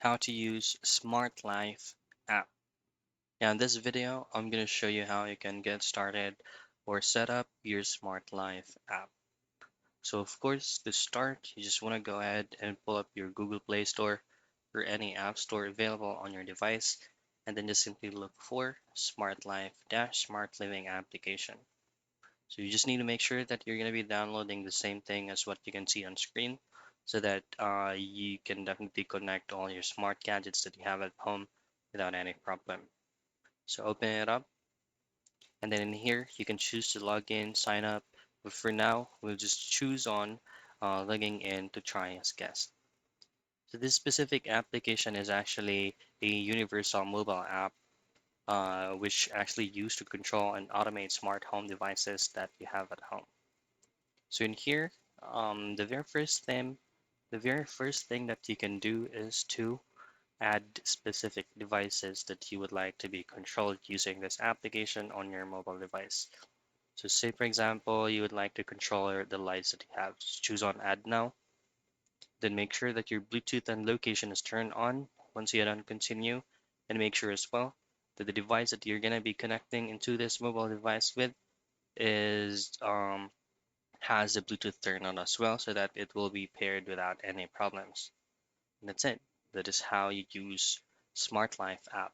how to use Smart Life app. Now in this video, I'm going to show you how you can get started or set up your Smart Life app. So of course, to start, you just want to go ahead and pull up your Google Play Store or any app store available on your device, and then just simply look for Smart Life Smart Living application. So you just need to make sure that you're going to be downloading the same thing as what you can see on screen so that you can definitely connect all your smart gadgets that you have at home without any problem. So open it up, and then in here you can choose to log in, sign up, but for now we'll just choose on logging in to try as guest. So this specific application is actually a universal mobile app which actually used to control and automate smart home devices that you have at home. So in here, the very first thing that you can do is to add specific devices that you would like to be controlled using this application on your mobile device. So say for example, you would like to control the lights that you have. Just choose on add now. Then make sure that your Bluetooth and location is turned on. Once you hit on continue, and make sure as well that the device that you're gonna be connecting into this mobile device with is has the Bluetooth turned on as well so that it will be paired without any problems. And that's it. That is how you use Smart Life app.